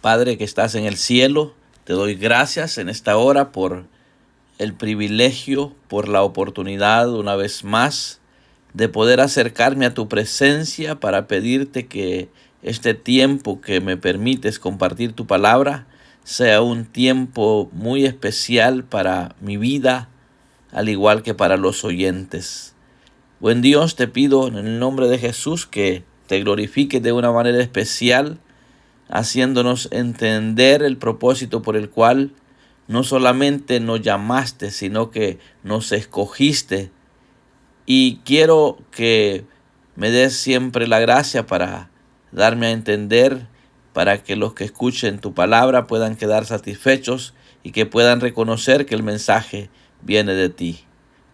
Padre que estás en el cielo, te doy gracias en esta hora por el privilegio, por la oportunidad una vez más de poder acercarme a tu presencia para pedirte que este tiempo que me permites compartir tu palabra sea un tiempo muy especial para mi vida, al igual que para los oyentes. Buen Dios, te pido en el nombre de Jesús que te glorifiques de una manera especial, haciéndonos entender el propósito por el cual no solamente nos llamaste, sino que nos escogiste. Y quiero que me des siempre la gracia para darme a entender, para que los que escuchen tu palabra puedan quedar satisfechos y que puedan reconocer que el mensaje viene de ti.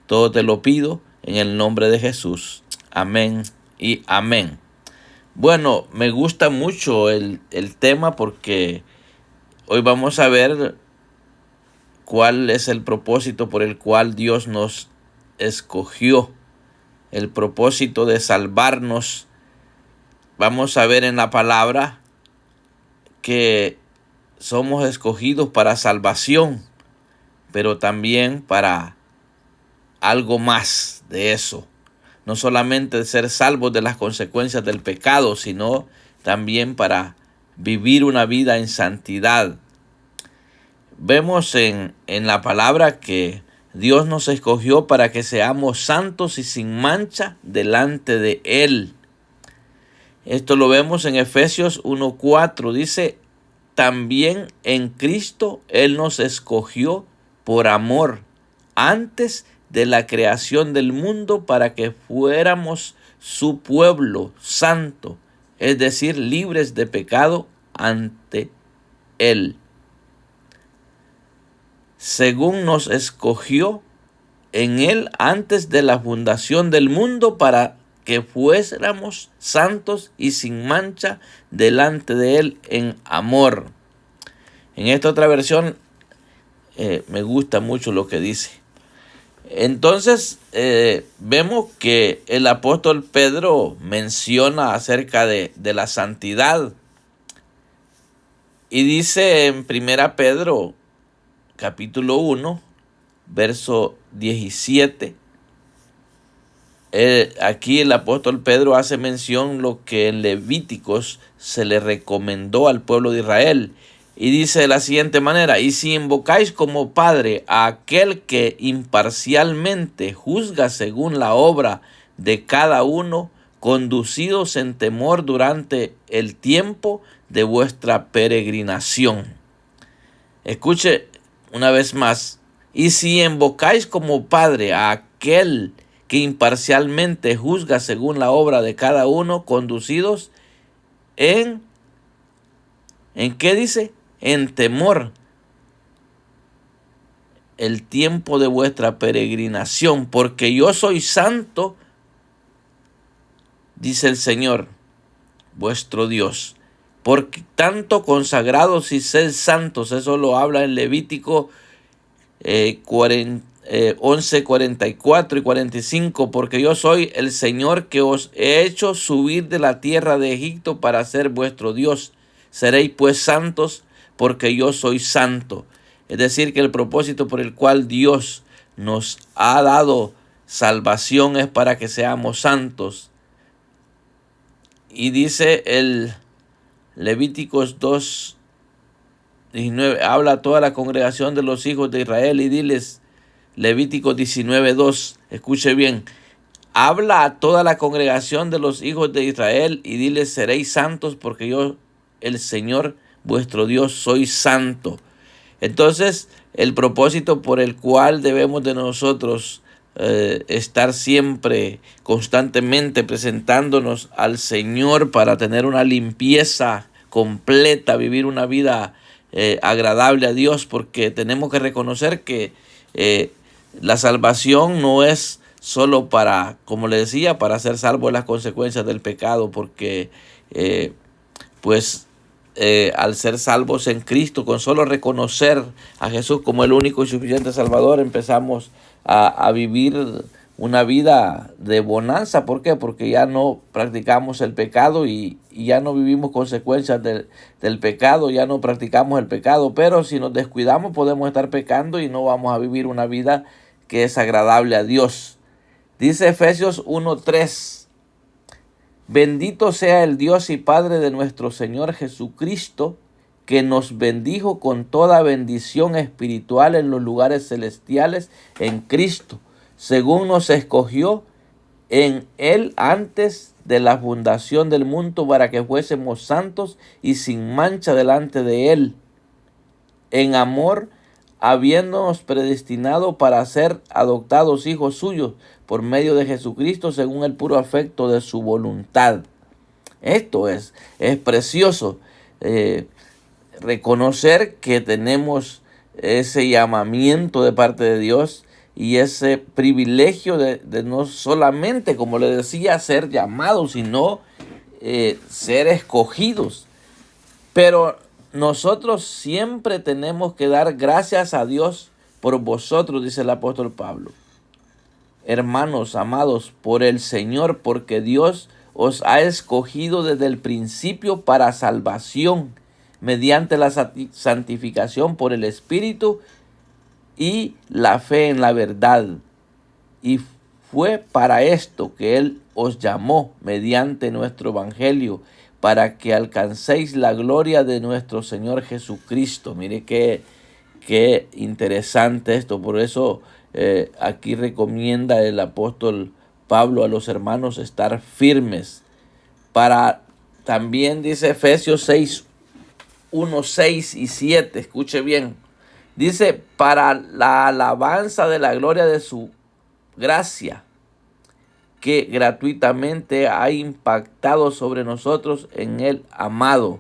Todo te lo pido en el nombre de Jesús. Amén y amén. Bueno, me gusta mucho el tema porque hoy vamos a ver cuál es el propósito por el cual Dios nos escogió. El propósito de salvarnos. Vamos a ver en la palabra que somos escogidos para salvación, pero también para algo más de eso. No solamente ser salvos de las consecuencias del pecado, sino también para vivir una vida en santidad. Vemos en la palabra que Dios nos escogió para que seamos santos y sin mancha delante de Él. Esto lo vemos en Efesios 1:4. Dice, también en Cristo Él nos escogió por amor, antes de la creación del mundo, para que fuéramos su pueblo santo, es decir, libres de pecado ante Él. Según nos escogió en Él antes de la fundación del mundo, para que fuésemos santos y sin mancha delante de Él en amor. En esta otra versión me gusta mucho lo que dice. Entonces vemos que el apóstol Pedro menciona acerca de la santidad. Y dice en 1 Pedro capítulo 1, verso 17. Aquí el apóstol Pedro hace mención lo que en Levíticos se le recomendó al pueblo de Israel. Y dice de la siguiente manera: y si invocáis como Padre a aquel que imparcialmente juzga según la obra de cada uno, conducidos en temor durante el tiempo de vuestra peregrinación. Escuche una vez más: y si invocáis como Padre a aquel que imparcialmente juzga según la obra de cada uno, conducidos ¿en qué dice? En temor, el tiempo de vuestra peregrinación, porque yo soy santo, dice el Señor, vuestro Dios. Por tanto, consagrados y sed santos. Eso lo habla en Levítico 11, 44 y 45. Porque yo soy el Señor que os he hecho subir de la tierra de Egipto para ser vuestro Dios. Seréis pues santos, porque yo soy santo. Es decir, que el propósito por el cual Dios nos ha dado salvación es para que seamos santos. Y dice el Levíticos 2:19, habla a toda la congregación de los hijos de Israel y diles, Levíticos 19:2, escuche bien, habla a toda la congregación de los hijos de Israel y diles, seréis santos, porque yo, el Señor vuestro Dios, soy santo. Entonces, el propósito por el cual debemos de nosotros estar siempre, constantemente presentándonos al Señor para tener una limpieza completa, vivir una vida agradable a Dios, porque tenemos que reconocer que la salvación no es solo para, como le decía, para ser salvo de las consecuencias del pecado, porque al ser salvos en Cristo, con solo reconocer a Jesús como el único y suficiente Salvador, empezamos a vivir una vida de bonanza. ¿Por qué? Porque ya no practicamos el pecado y ya no vivimos consecuencias del pecado, ya no practicamos el pecado. Pero si nos descuidamos podemos estar pecando y no vamos a vivir una vida que es agradable a Dios. Dice Efesios 1:3: Bendito sea el Dios y Padre de nuestro Señor Jesucristo, que nos bendijo con toda bendición espiritual en los lugares celestiales en Cristo, según nos escogió en Él antes de la fundación del mundo, para que fuésemos santos y sin mancha delante de Él, en amor, habiéndonos predestinado para ser adoptados hijos suyos por medio de Jesucristo, según el puro afecto de su voluntad. Esto es precioso. Reconocer que tenemos ese llamamiento de parte de Dios y ese privilegio de no solamente, como le decía, ser llamados, sino ser escogidos. Pero nosotros siempre tenemos que dar gracias a Dios por vosotros, dice el apóstol Pablo. Hermanos amados por el Señor, porque Dios os ha escogido desde el principio para salvación, mediante la santificación por el Espíritu y la fe en la verdad. Y fue para esto que Él os llamó mediante nuestro Evangelio, para que alcancéis la gloria de nuestro Señor Jesucristo. Mire qué interesante esto. Por eso aquí recomienda el apóstol Pablo a los hermanos estar firmes. También dice Efesios 6:1, 6 y 7. Escuche bien. Dice: para la alabanza de la gloria de su gracia, que gratuitamente ha impactado sobre nosotros en el amado.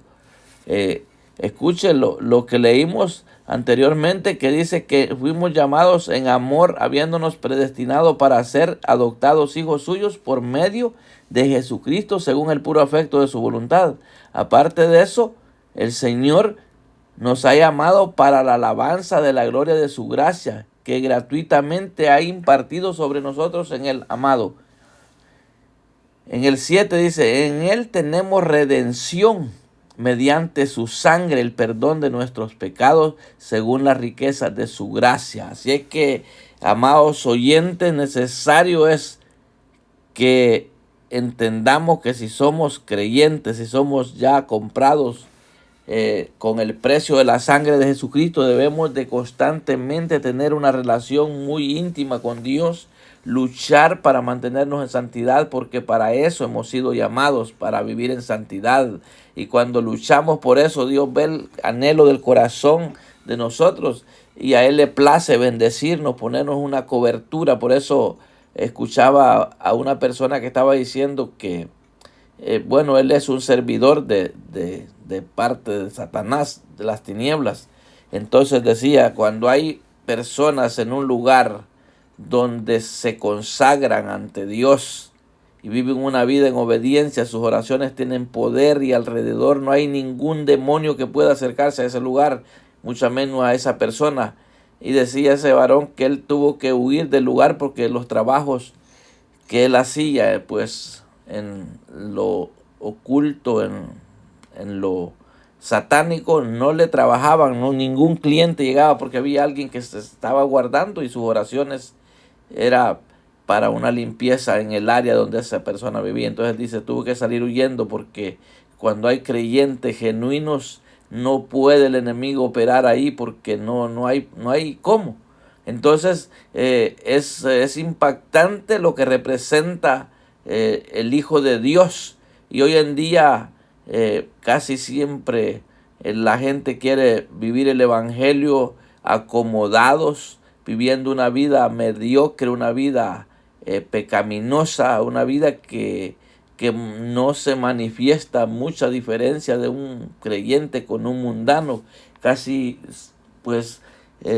Escuchen lo que leímos anteriormente, que dice que fuimos llamados en amor, habiéndonos predestinado para ser adoptados hijos suyos por medio de Jesucristo, según el puro afecto de su voluntad. Aparte de eso, el Señor nos ha llamado para la alabanza de la gloria de su gracia, que gratuitamente ha impartido sobre nosotros en el amado. En el 7 dice: en Él tenemos redención mediante su sangre, el perdón de nuestros pecados, según las riquezas de su gracia. Así es que, amados oyentes, necesario es que entendamos que si somos creyentes, si somos ya comprados con el precio de la sangre de Jesucristo, debemos de constantemente tener una relación muy íntima con Dios, luchar para mantenernos en santidad, porque para eso hemos sido llamados, para vivir en santidad. Y cuando luchamos por eso, Dios ve el anhelo del corazón de nosotros y a Él le place bendecirnos, ponernos una cobertura. Por eso escuchaba a una persona que estaba diciendo que él es un servidor de parte de Satanás, de las tinieblas. Entonces decía: cuando hay personas en un lugar donde se consagran ante Dios y viven una vida en obediencia, sus oraciones tienen poder y alrededor no hay ningún demonio que pueda acercarse a ese lugar, mucho menos a esa persona. Y decía ese varón que él tuvo que huir del lugar porque los trabajos que él hacía, pues en lo oculto, en lo satánico, no le trabajaban, no, ningún cliente llegaba porque había alguien que se estaba guardando y sus oraciones era para una limpieza en el área donde esa persona vivía. Entonces dice: tuvo que salir huyendo porque cuando hay creyentes genuinos no puede el enemigo operar ahí porque no hay cómo. Entonces es impactante lo que representa el Hijo de Dios. Y hoy en día casi siempre la gente quiere vivir el evangelio acomodados, viviendo una vida mediocre, una vida pecaminosa, una vida que no se manifiesta mucha diferencia de un creyente con un mundano. Casi pues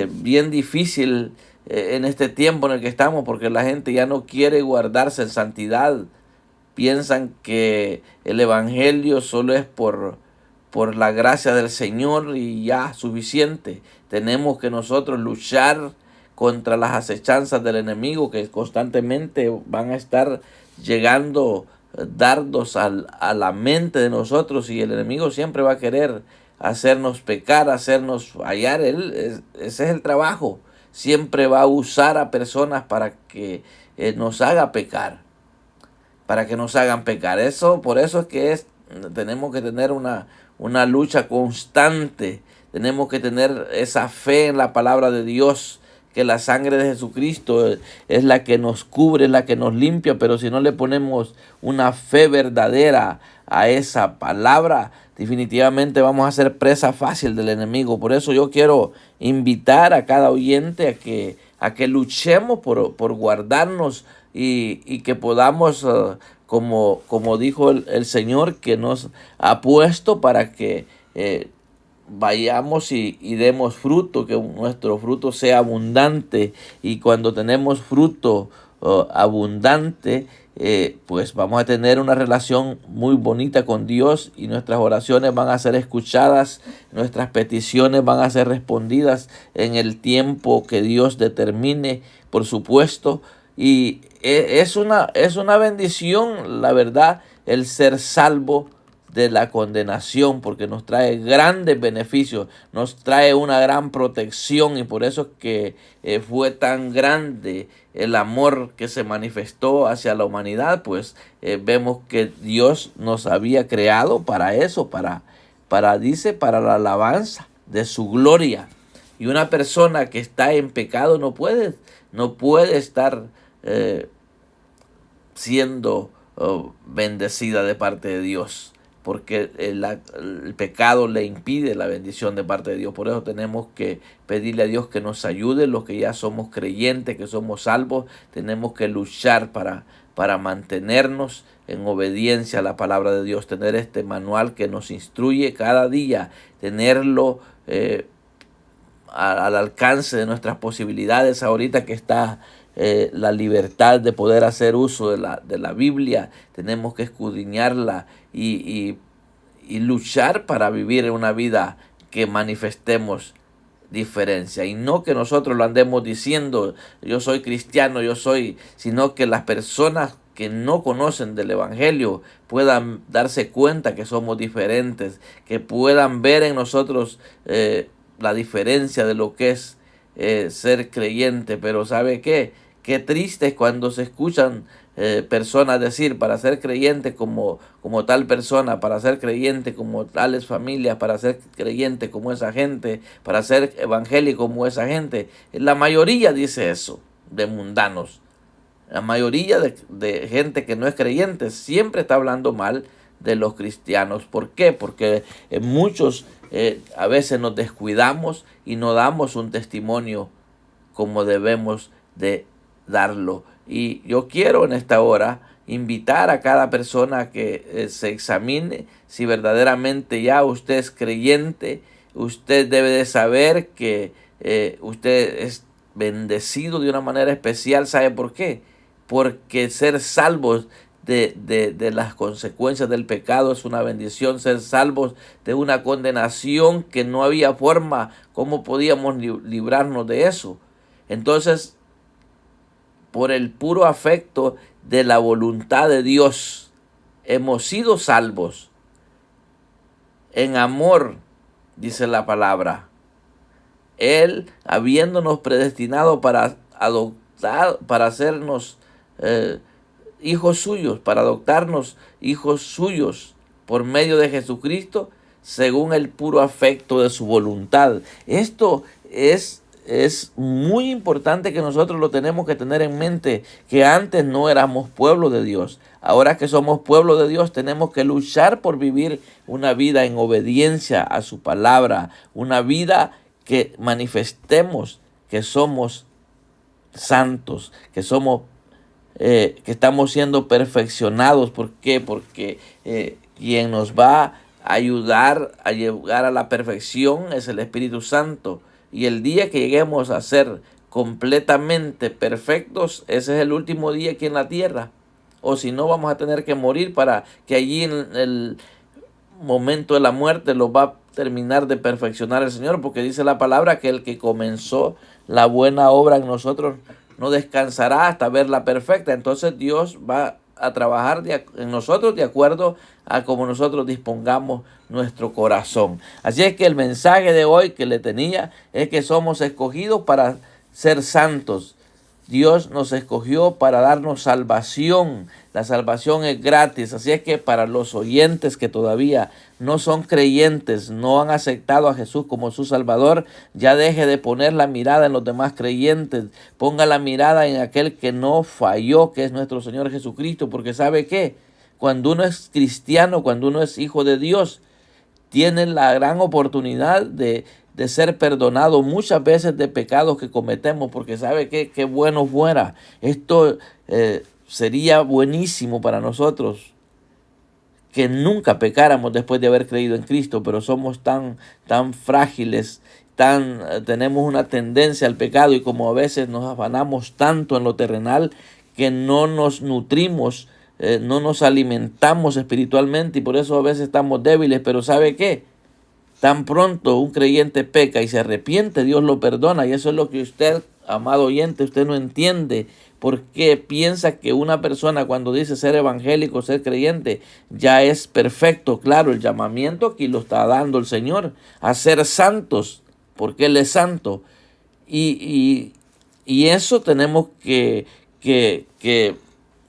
bien difícil en este tiempo en el que estamos, porque la gente ya no quiere guardarse en santidad. Piensan que el evangelio solo es por la gracia del Señor y ya suficiente. Tenemos que nosotros luchar contra las acechanzas del enemigo, que constantemente van a estar llegando dardos a la mente de nosotros, y el enemigo siempre va a querer hacernos pecar, hacernos fallar. Ese es el trabajo. Siempre va a usar a personas para que nos haga pecar, para que nos hagan pecar. Por eso es que tenemos que tener una lucha constante. Tenemos que tener esa fe en la palabra de Dios, que la sangre de Jesucristo es la que nos cubre, es la que nos limpia. Pero si no le ponemos una fe verdadera a esa palabra, definitivamente vamos a ser presa fácil del enemigo. Por eso yo quiero invitar a cada oyente a que luchemos por guardarnos, y que podamos, como dijo el Señor, que nos ha puesto para que vayamos y demos fruto, que nuestro fruto sea abundante. Y cuando tenemos fruto abundante, pues vamos a tener una relación muy bonita con Dios, y nuestras oraciones van a ser escuchadas, nuestras peticiones van a ser respondidas en el tiempo que Dios determine, por supuesto. Y es una bendición, la verdad, el ser salvo de la condenación, porque nos trae grandes beneficios, nos trae una gran protección. Y por eso es que fue tan grande el amor que se manifestó hacia la humanidad. Pues vemos que Dios nos había creado para eso, dice, para la alabanza de su gloria. Y una persona que está en pecado no puede estar siendo bendecida de parte de Dios, porque el pecado le impide la bendición de parte de Dios. Por eso tenemos que pedirle a Dios que nos ayude. Los que ya somos creyentes, que somos salvos, tenemos que luchar para mantenernos en obediencia a la palabra de Dios, tener este manual que nos instruye cada día, tenerlo al alcance de nuestras posibilidades. Ahorita que está la libertad de poder hacer uso de la Biblia, tenemos que escudriñarla y luchar para vivir una vida que manifestemos diferencia, y no que nosotros lo andemos diciendo: yo soy cristiano, sino que las personas que no conocen del evangelio puedan darse cuenta que somos diferentes, que puedan ver en nosotros la diferencia de lo que es ser creyente. Pero ¿sabe qué? Qué triste es cuando se escuchan personas decir: para ser creyente como tal persona, para ser creyente como tales familias, para ser creyente como esa gente, para ser evangélico como esa gente. La mayoría dice eso, de mundanos. La mayoría de gente que no es creyente siempre está hablando mal de los cristianos. ¿Por qué? Porque muchos a veces nos descuidamos y no damos un testimonio como debemos de darlo. Y yo quiero en esta hora invitar a cada persona a que se examine si verdaderamente ya usted es creyente. Usted debe de saber que usted es bendecido de una manera especial. ¿Sabe por qué? Porque ser salvos de las consecuencias del pecado es una bendición. Ser salvos de una condenación que no había forma cómo podíamos librarnos de eso. Entonces, por el puro afecto de la voluntad de Dios, hemos sido salvos en amor, dice la palabra. Él, habiéndonos predestinado para adoptar, para hacernos hijos suyos, para adoptarnos hijos suyos por medio de Jesucristo, según el puro afecto de su voluntad. Esto es muy importante, que nosotros lo tenemos que tener en mente, que antes no éramos pueblo de Dios. Ahora que somos pueblo de Dios, tenemos que luchar por vivir una vida en obediencia a su palabra, una vida que manifestemos que somos santos, que estamos siendo perfeccionados. ¿Por qué? Porque quien nos va a ayudar a llegar a la perfección es el Espíritu Santo. Y el día que lleguemos a ser completamente perfectos, ese es el último día aquí en la tierra. O si no, vamos a tener que morir para que allí momento de la muerte los va a terminar de perfeccionar el Señor, porque dice la palabra que el que comenzó la buena obra en nosotros no descansará hasta verla perfecta. Entonces Dios va a trabajar en nosotros de acuerdo a como nosotros dispongamos nuestro corazón. Así es que el mensaje de hoy que le tenía es que somos escogidos para ser santos. Dios nos escogió para darnos salvación. La salvación es gratis. Así es que para los oyentes que todavía no son creyentes, no han aceptado a Jesús como su Salvador, ya deje de poner la mirada en los demás creyentes. Ponga la mirada en aquel que no falló, que es nuestro Señor Jesucristo. Porque ¿sabe qué? Cuando uno es cristiano, cuando uno es hijo de Dios, tiene la gran oportunidad de ser perdonado muchas veces de pecados que cometemos, porque sabe qué bueno fuera. Esto sería buenísimo para nosotros que nunca pecáramos después de haber creído en Cristo, pero somos tan frágiles, tenemos una tendencia al pecado, y como a veces nos afanamos tanto en lo terrenal que no nos nutrimos, no nos alimentamos espiritualmente, y por eso a veces estamos débiles. Pero ¿sabe qué? Tan pronto un creyente peca y se arrepiente, Dios lo perdona. Y eso es lo que usted, amado oyente, usted no entiende. ¿Por qué piensa que una persona, cuando dice ser evangélico, ser creyente, ya es perfecto? Claro, el llamamiento aquí lo está dando el Señor a ser santos, porque Él es santo. Y eso tenemos que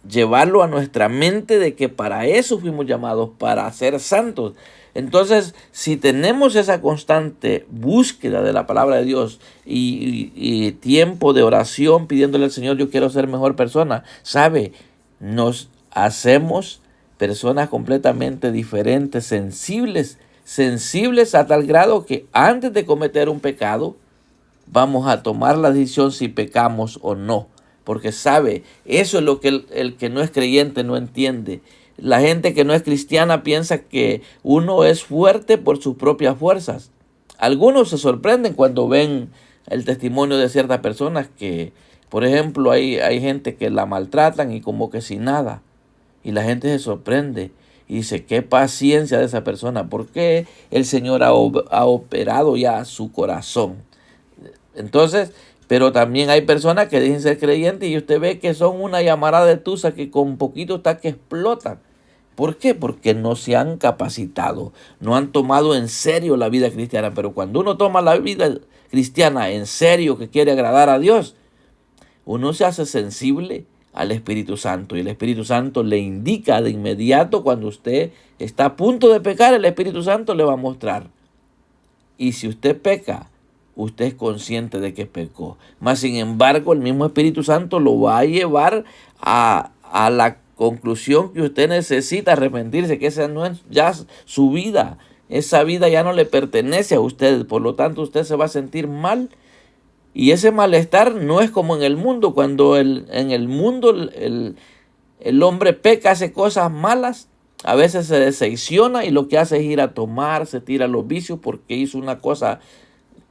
llevarlo a nuestra mente, de que para eso fuimos llamados, para ser santos. Entonces, si tenemos esa constante búsqueda de la palabra de Dios y tiempo de oración pidiéndole al Señor, yo quiero ser mejor persona, ¿sabe? Nos hacemos personas completamente diferentes, sensibles a tal grado que antes de cometer un pecado, vamos a tomar la decisión si pecamos o no. Porque sabe, eso es lo que el que no es creyente no entiende. La gente que no es cristiana piensa que uno es fuerte por sus propias fuerzas. Algunos se sorprenden cuando ven el testimonio de ciertas personas que, por ejemplo, hay gente que la maltratan y como que sin nada. Y la gente se sorprende y dice, qué paciencia de esa persona, porque el Señor ha operado ya su corazón. Entonces, pero también hay personas que dicen ser creyentes y usted ve que son una llamarada de tusa que con poquito está que explotan. ¿Por qué? Porque no se han capacitado, no han tomado en serio la vida cristiana. Pero cuando uno toma la vida cristiana en serio, que quiere agradar a Dios, uno se hace sensible al Espíritu Santo, y el Espíritu Santo le indica de inmediato cuando usted está a punto de pecar. El Espíritu Santo le va a mostrar. Y si usted peca, usted es consciente de que pecó. Mas sin embargo, el mismo Espíritu Santo lo va a llevar a la conclusión que usted necesita arrepentirse, que esa no es ya su vida. Esa vida ya no le pertenece a usted. Por lo tanto, usted se va a sentir mal. Y ese malestar no es como en el mundo. Cuando en el mundo el hombre peca, hace cosas malas, a veces se decepciona y lo que hace es ir a tomar, se tira a los vicios porque hizo una cosa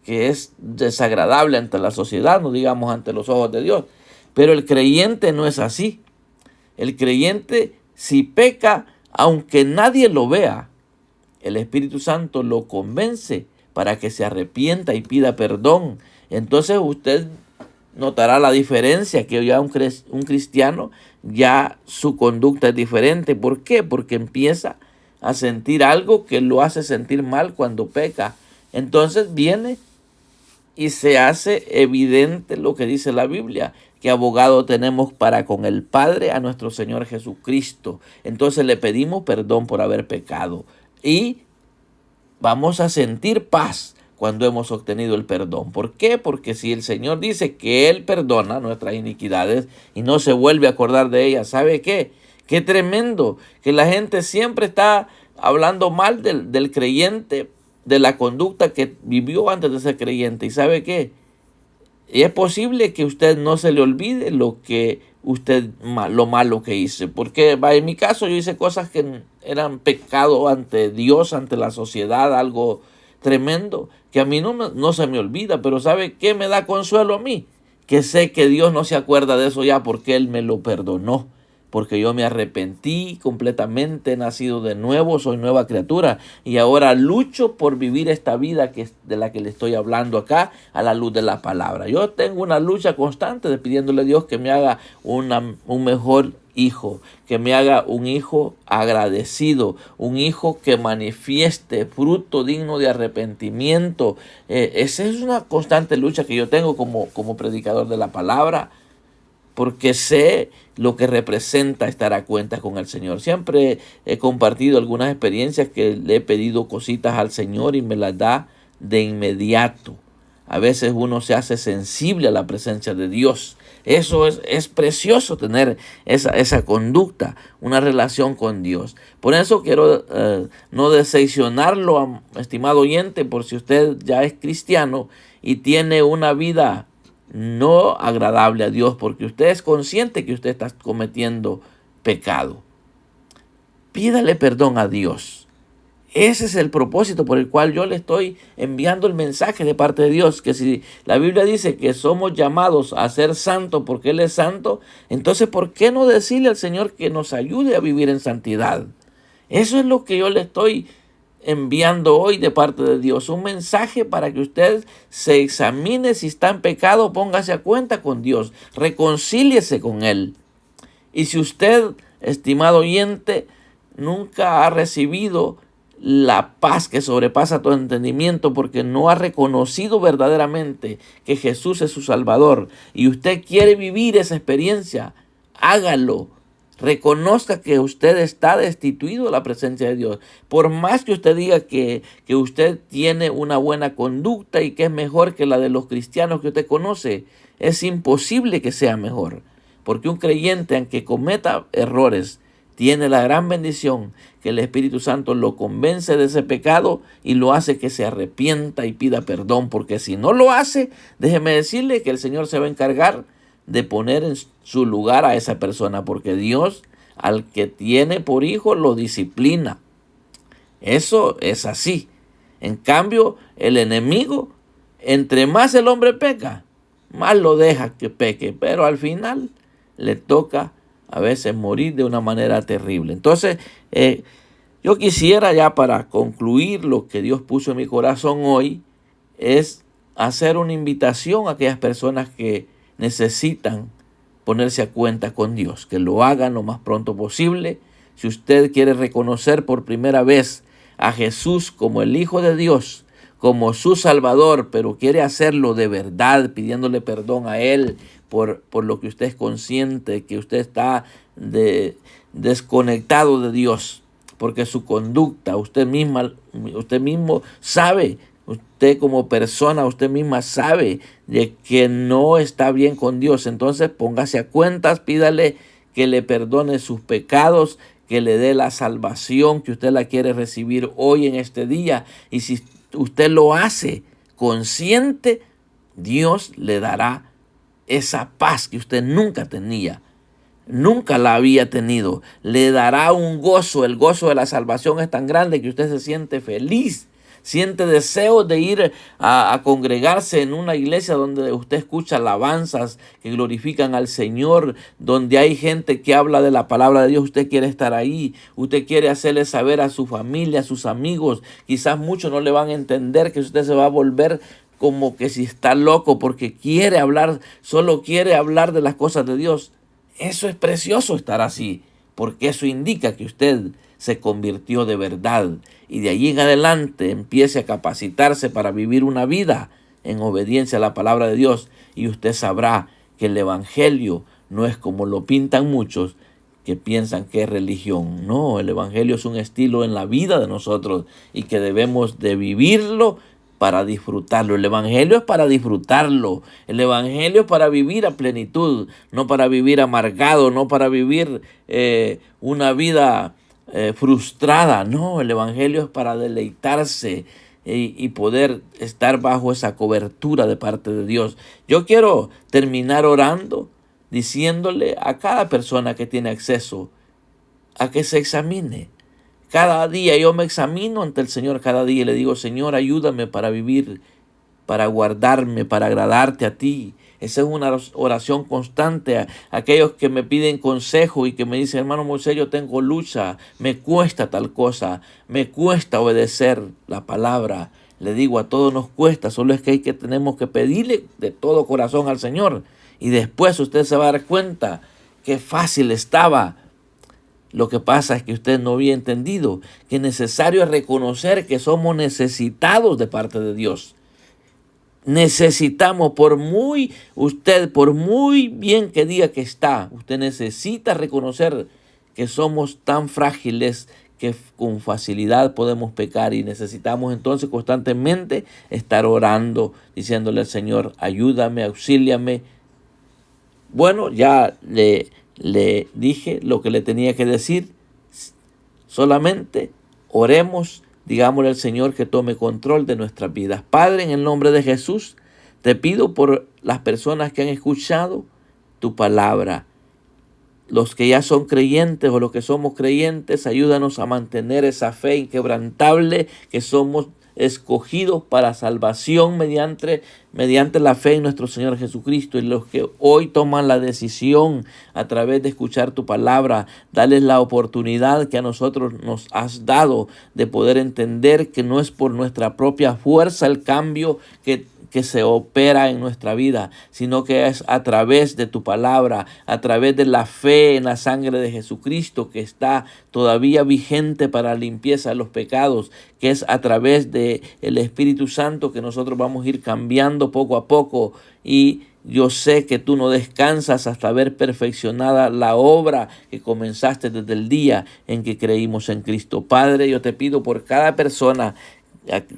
que es desagradable ante la sociedad, no digamos ante los ojos de Dios. Pero el creyente no es así. El creyente, si peca, aunque nadie lo vea, el Espíritu Santo lo convence para que se arrepienta y pida perdón. Entonces usted notará la diferencia, que ya un cristiano, ya su conducta es diferente. ¿Por qué? Porque empieza a sentir algo que lo hace sentir mal cuando peca. Entonces viene y se hace evidente lo que dice la Biblia, que abogado tenemos para con el Padre, a nuestro Señor Jesucristo. Entonces le pedimos perdón por haber pecado y vamos a sentir paz cuando hemos obtenido el perdón. ¿Por qué? Porque si el Señor dice que Él perdona nuestras iniquidades y no se vuelve a acordar de ellas, ¿sabe qué? Qué tremendo que la gente siempre está hablando mal del creyente, de la conducta que vivió antes de ser creyente. ¿Y sabe qué? Y es posible que usted no se le olvide lo malo que hizo. Porque en mi caso yo hice cosas que eran pecado ante Dios, ante la sociedad, algo tremendo, que a mí no se me olvida. Pero ¿sabe qué me da consuelo a mí? Que sé que Dios no se acuerda de eso ya, porque Él me lo perdonó. porque yo me arrepentí completamente, he nacido de nuevo, soy nueva criatura y ahora lucho por vivir esta vida de la que le estoy hablando acá a la luz de la palabra. Yo tengo una lucha constante de pidiéndole a Dios que me haga un mejor hijo, que me haga un hijo agradecido, un hijo que manifieste fruto digno de arrepentimiento. Esa es una constante lucha que yo tengo como predicador de la palabra, porque sé lo que representa estar a cuentas con el Señor. Siempre he compartido algunas experiencias que le he pedido cositas al Señor y me las da de inmediato. A veces uno se hace sensible a la presencia de Dios. Eso es precioso, tener esa conducta, una relación con Dios. Por eso quiero no decepcionarlo, estimado oyente, por si usted ya es cristiano y tiene una vida no agradable a Dios, porque usted es consciente que usted está cometiendo pecado. Pídale perdón a Dios. Ese es el propósito por el cual yo le estoy enviando el mensaje de parte de Dios, que si la Biblia dice que somos llamados a ser santos porque Él es santo, entonces ¿por qué no decirle al Señor que nos ayude a vivir en santidad? Eso es lo que yo le estoy enviando hoy de parte de Dios, un mensaje para que usted se examine si está en pecado, póngase a cuenta con Dios, reconcíliese con Él. Y si usted, estimado oyente, nunca ha recibido la paz que sobrepasa todo entendimiento porque no ha reconocido verdaderamente que Jesús es su Salvador y usted quiere vivir esa experiencia, hágalo. Reconozca que usted está destituido de la presencia de Dios. Por más que usted diga que usted tiene una buena conducta y que es mejor que la de los cristianos que usted conoce, es imposible que sea mejor. Porque un creyente, aunque cometa errores, tiene la gran bendición que el Espíritu Santo lo convence de ese pecado y lo hace que se arrepienta y pida perdón. Porque si no lo hace, déjeme decirle que el Señor se va a encargar de poner en su lugar a esa persona, porque Dios al que tiene por hijo lo disciplina. Eso es así. En cambio, el enemigo, entre más el hombre peca, más lo deja que peque, pero al final le toca a veces morir de una manera terrible. Entonces, yo quisiera ya para concluir lo que Dios puso en mi corazón hoy, es hacer una invitación a aquellas personas que necesitan ponerse a cuenta con Dios, que lo hagan lo más pronto posible. Si usted quiere reconocer por primera vez a Jesús como el Hijo de Dios, como su Salvador, pero quiere hacerlo de verdad, pidiéndole perdón a Él por lo que usted es consciente, que usted está desconectado de Dios, porque su conducta, usted mismo sabe, usted como persona, usted misma sabe de que no está bien con Dios. Entonces póngase a cuentas, pídale que le perdone sus pecados, que le dé la salvación que usted la quiere recibir hoy en este día. Y si usted lo hace consciente, Dios le dará esa paz que usted nunca tenía, nunca la había tenido. Le dará un gozo, el gozo de la salvación es tan grande que usted se siente feliz, siente deseo de ir a congregarse en una iglesia donde usted escucha alabanzas que glorifican al Señor, donde hay gente que habla de la palabra de Dios. Usted quiere estar ahí, usted quiere hacerle saber a su familia, a sus amigos. Quizás muchos no le van a entender que usted se va a volver como que si está loco porque quiere hablar, solo quiere hablar de las cosas de Dios. Eso es precioso, estar así, porque eso indica que usted se convirtió de verdad y de allí en adelante empiece a capacitarse para vivir una vida en obediencia a la palabra de Dios, y usted sabrá que el evangelio no es como lo pintan muchos que piensan que es religión. No, el evangelio es un estilo en la vida de nosotros y que debemos de vivirlo para disfrutarlo. El evangelio es para disfrutarlo. El evangelio es para vivir a plenitud, no para vivir amargado, no para vivir una vida frustrada. No, el evangelio es para deleitarse y poder estar bajo esa cobertura de parte de Dios. Yo quiero terminar orando, diciéndole a cada persona que tiene acceso a que se examine. Cada día yo me examino ante el Señor cada día y le digo: Señor, ayúdame para vivir para guardarme, para agradarte a ti. Esa es una oración constante. Aquellos que me piden consejo y que me dicen, hermano Moisés, yo tengo lucha, me cuesta tal cosa, me cuesta obedecer la palabra. Le digo, a todos nos cuesta, solo es que tenemos que pedirle de todo corazón al Señor. Y después usted se va a dar cuenta qué fácil estaba. Lo que pasa es que usted no había entendido que es necesario reconocer que somos necesitados de parte de Dios. Necesitamos, por muy bien que diga que está, usted necesita reconocer que somos tan frágiles que con facilidad podemos pecar, y necesitamos entonces constantemente estar orando, diciéndole al Señor, ayúdame, auxíliame. Bueno, ya le dije lo que le tenía que decir. Solamente oremos. Digámosle al Señor que tome control de nuestras vidas. Padre, en el nombre de Jesús, te pido por las personas que han escuchado tu palabra. Los que ya son creyentes o los que somos creyentes, ayúdanos a mantener esa fe inquebrantable que somos escogidos para salvación mediante la fe en nuestro Señor Jesucristo. Y los que hoy toman la decisión a través de escuchar tu palabra, dales la oportunidad que a nosotros nos has dado de poder entender que no es por nuestra propia fuerza el cambio que se opera en nuestra vida, sino que es a través de tu palabra, a través de la fe en la sangre de Jesucristo que está todavía vigente para la limpieza de los pecados, que es a través de el Espíritu Santo que nosotros vamos a ir cambiando poco a poco. Y yo sé que tú no descansas hasta ver perfeccionada la obra que comenzaste desde el día en que creímos en Cristo. Padre, yo te pido por cada persona,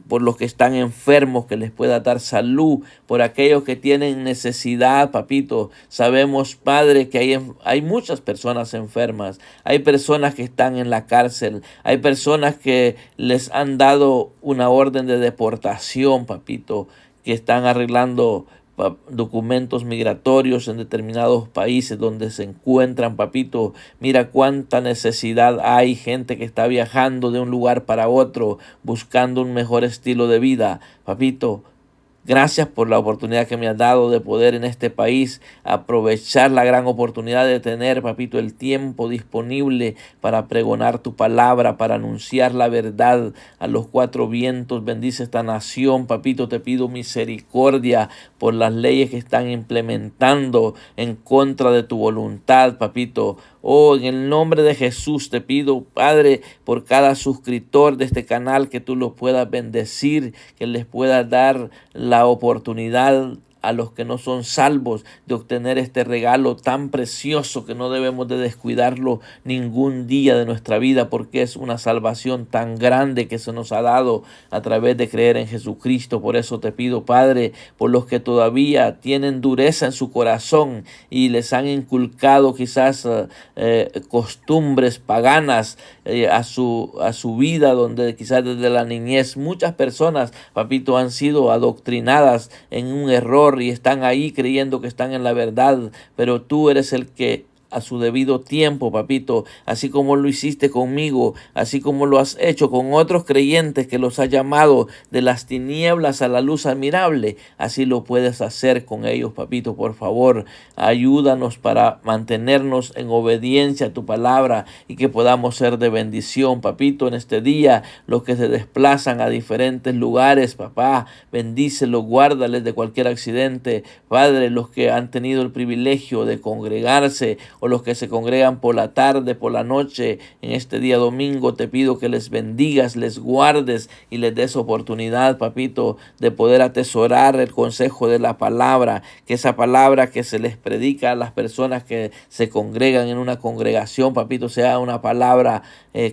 por los que están enfermos, que les pueda dar salud, por aquellos que tienen necesidad, papito. Sabemos, Padre, que hay muchas personas enfermas, hay personas que están en la cárcel, hay personas que les han dado una orden de deportación, papito, que están arreglando documentos migratorios en determinados países donde se encuentran, papito. Mira cuánta necesidad hay, gente que está viajando de un lugar para otro buscando un mejor estilo de vida, papito. Gracias por la oportunidad que me has dado de poder en este país aprovechar la gran oportunidad de tener, papito, el tiempo disponible para pregonar tu palabra, para anunciar la verdad a los cuatro vientos. Bendice esta nación, papito. Te pido misericordia por las leyes que están implementando en contra de tu voluntad, papito. Oh, en el nombre de Jesús te pido, Padre, por cada suscriptor de este canal, que tú los puedas bendecir, que les puedas dar la oportunidad a los que no son salvos de obtener este regalo tan precioso que no debemos de descuidarlo ningún día de nuestra vida, porque es una salvación tan grande que se nos ha dado a través de creer en Jesucristo. Por eso te pido, Padre, por los que todavía tienen dureza en su corazón y les han inculcado quizás costumbres paganas a su vida, donde quizás desde la niñez muchas personas, papito, han sido adoctrinadas en un error y están ahí creyendo que están en la verdad, pero tú eres el que a su debido tiempo, papito, así como lo hiciste conmigo, así como lo has hecho con otros creyentes que los has llamado de las tinieblas a la luz admirable, así lo puedes hacer con ellos, papito. Por favor, ayúdanos para mantenernos en obediencia a tu palabra y que podamos ser de bendición, papito, en este día. Los que se desplazan a diferentes lugares, papá, bendícelos, guárdales de cualquier accidente, Padre. Los que han tenido el privilegio de congregarse o los que se congregan por la tarde, por la noche, en este día domingo, te pido que les bendigas, les guardes y les des oportunidad, papito, de poder atesorar el consejo de la palabra, que esa palabra que se les predica a las personas que se congregan en una congregación, papito, sea una palabra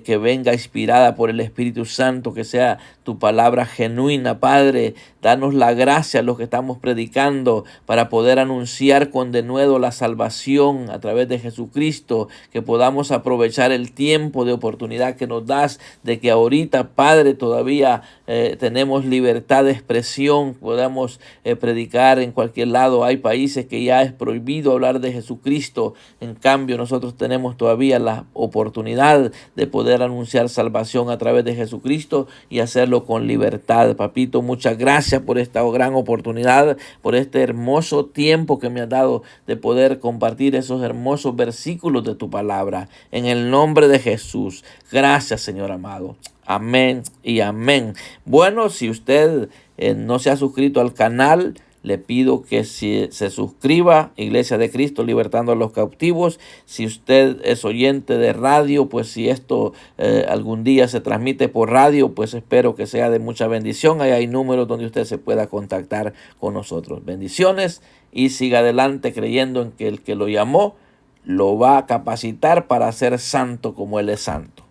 que venga inspirada por el Espíritu Santo, que sea tu palabra genuina, Padre. Danos la gracia a los que estamos predicando para poder anunciar con denuedo la salvación a través de Jesucristo, que podamos aprovechar el tiempo de oportunidad que nos das, de que ahorita, Padre, todavía tenemos libertad de expresión, podamos predicar en cualquier lado. Hay países que ya es prohibido hablar de Jesucristo, en cambio nosotros tenemos todavía la oportunidad de poder anunciar salvación a través de Jesucristo y hacerlo con libertad. Papito, muchas gracias por esta gran oportunidad, por este hermoso tiempo que me has dado de poder compartir esos hermosos versículos de tu palabra. En el nombre de Jesús, gracias, Señor amado. Amén y amén. Bueno, si usted no se ha suscrito al canal, le pido que se suscriba, Iglesia de Cristo Libertando a los Cautivos. Si usted es oyente de radio, pues si esto algún día se transmite por radio, pues espero que sea de mucha bendición. Ahí hay números donde usted se pueda contactar con nosotros. Bendiciones y siga adelante creyendo en que el que lo llamó lo va a capacitar para ser santo como Él es santo.